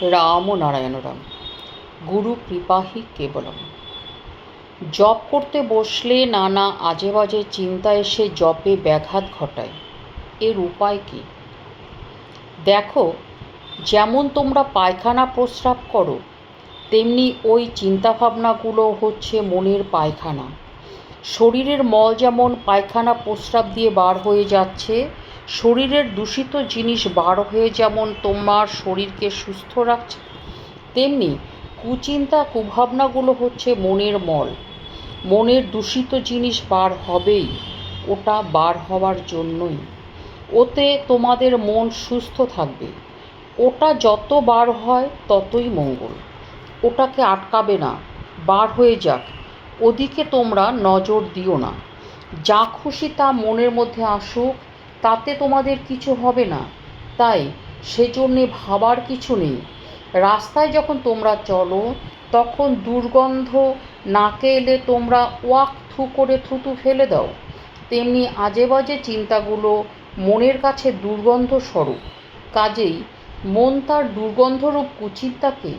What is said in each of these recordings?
রাম নারায়ণ রাম। গুরু কৃপাহি কেবলম। জপ করতে বসলে নানা আজে বাজে চিন্তা এসে জপে ব্যাঘাত ঘটায়। এর উপায় কী? দেখো, যেমন তোমরা পায়খানা প্রস্রাব করো, তেমনি ওই চিন্তাভাবনাগুলো হচ্ছে মনের পায়খানা। শরীরের মল যেমন পায়খানা প্রস্রাব দিয়ে বার হয়ে যাচ্ছে, শরীরের দূষিত জিনিস বার হয়ে যেমন তোমার শরীরকে সুস্থ রাখছে, তেমনি কুচিন্তা কুভাবনাগুলো হচ্ছে মনের মল। মনের দূষিত জিনিস বার হবেই, ওটা বার হওয়ার জন্যই। ওতে তোমাদের মন সুস্থ থাকবে। ওটা যত বার হয় ততই মঙ্গল। ওটাকে আটকাবে না, বার হয়ে যাক, ওদিকে তোমরা নজর দিও না। যা খুশি তা মনের মধ্যে আসুক, তাতে তোমাদের কিছু হবে না, তাই সেজন্যে ভাবার কিছু নেই। রাস্তায় যখন তোমরা চলো, তখন দুর্গন্ধ নাকে এলে তোমরা ওয়াক থু করে থুতু ফেলে দাও। তেমনি আজে বাজে চিন্তাগুলো মনের কাছে দুর্গন্ধ স্বরূপ। কাজেই মন তার দুর্গন্ধরূপ কুচিন্তাকে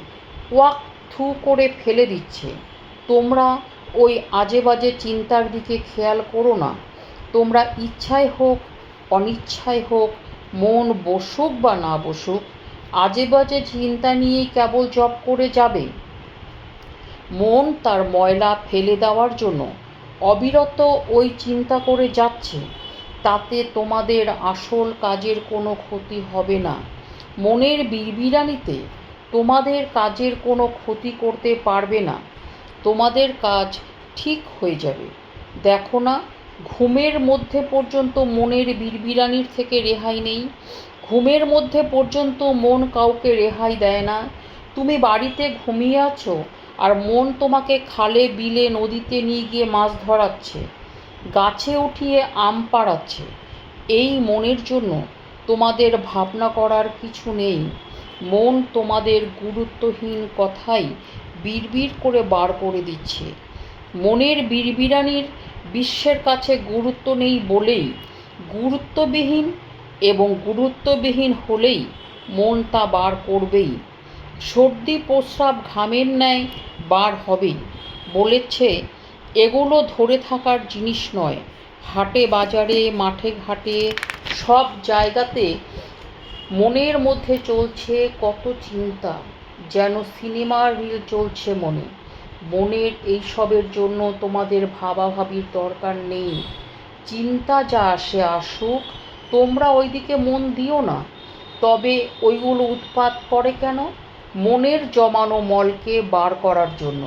ওয়াক থু করে ফেলে দিচ্ছে। তোমরা ওই আজে বাজে চিন্তার দিকে খেয়াল করো না। তোমরা ইচ্ছায় হোক অনিচ্ছায় হোক, মন বসুক বা না বসুক, আজে বাজে চিন্তা নিয়েই কেবল জপ করে যাবে। মন তার ময়লা ফেলে দেওয়ার জন্য অবিরত ওই চিন্তা করে যাচ্ছে। তাতে তোমাদের আসল কাজের কোনো ক্ষতি হবে না। মনের বিড়বিড়ানিতে তোমাদের কাজের কোনো ক্ষতি করতে পারবে না। তোমাদের কাজ ঠিক হয়ে যাবে। দেখো না, ঘুমের মধ্যে পর্যন্ত মনের বিড়বিড়ানির থেকে রেহাই নেই। ঘুমের মধ্যে পর্যন্ত মন কাউকে রেহাই দেয় না। তুমি বাড়িতে ঘুমিয়ে আছো, আর মন তোমাকে খালে বিলে নদীতে নিয়ে গিয়ে মাছ ধরাচ্ছে, গাছে উঠিয়ে আম পাড়াচ্ছে। এই মনের জন্য তোমাদের ভাবনা করার কিছু নেই। মন তোমাদের গুরুত্বহীন কথাই বিড়বিড় করে বার করে দিচ্ছে। মনের বিড়বিড়ানির বিশ্বের কাছে গুরুত্ব নেই বলেই গুরুত্ববিহীন, এবং গুরুত্ববিহীন হলেই মন তা বার করবেই। সর্দি প্রস্রাব ঘামের ন্যায় বার হবেই। বলেছে, এগুলো ধরে থাকার জিনিস নয়। হাটে বাজারে মাঠে ঘাটে সব জায়গাতে মনের মধ্যে চলছে কত চিন্তা, যেন সিনেমার রিল চলছে মনে। মনের এইসবের জন্য তোমাদের ভাবাভাবির দরকার নেই। চিন্তা যা আসে আসুক, তোমরা ওইদিকে মন দিও না। তবে ওইগুলো উৎপাত করে কেন? মনের জমানো মলকে বার করার জন্য।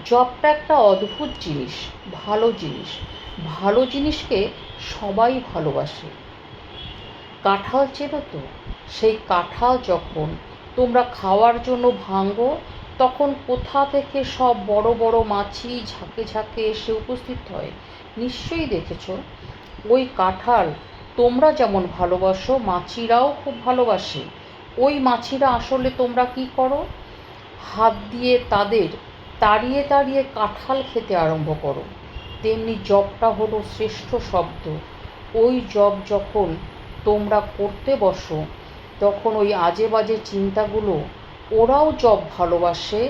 জবটা একটা অদ্ভুত জিনিস, ভালো জিনিস। ভালো জিনিসকে সবাই ভালোবাসে। কাঁঠাল চেনো তো? সেই কাঁঠাল যখন তোমরা খাওয়ার জন্য ভাঙো, তখন কোথা থেকে সব বড় বড় মাছি ঝাঁকে ঝাঁকে এসে উপস্থিত হয়, নিশ্চয়ই দেখেছ। ওই কাঁঠাল তোমরা যেমন ভালোবাসো, মাছিরাও খুব ভালোবাসে। ওই মাছিরা আসলে তোমরা কি করো? হাত দিয়ে তাদের তাড়িয়ে তাড়িয়ে কাঁঠাল খেতে আরম্ভ করো। তেমনি জপটা হলো শ্রেষ্ঠ শব্দ। ওই জপ যখন তোমরা করতে বসো, তখন ওই আজে বাজে চিন্তাগুলো ওরাও জপ ভালোবাসে,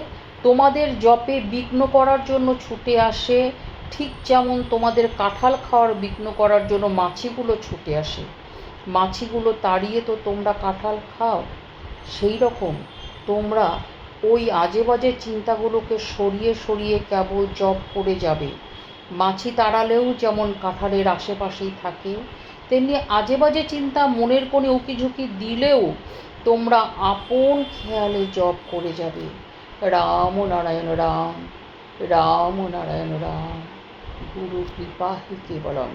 তোমাদের জপে বিঘ্ন করার জন্য ছুটে আসে। ঠিক যেমন তোমাদের কাঁঠাল খাওয়ার বিঘ্ন করার জন্য মাছিগুলো ছুটে আসে। মাছিগুলো তাড়িয়ে তো তোমরা কাঁঠাল খাও। সেই রকম তোমরা ওই আজে বাজে চিন্তাগুলোকে সরিয়ে সরিয়ে কেবল জপ করে যাবে। মাছি তাড়ালেও যেমন কাঁঠালের আশেপাশেই থাকে, তেমনি আজে বাজে চিন্তা মনের কোণে উকিঝুঁকি দিলেও তোমরা আপন খেয়ালে জপ করে যাবে। রাম নারায়ণ রাম, রাম নারায়ণ রাম। গুরু কৃপাহি কেবলম।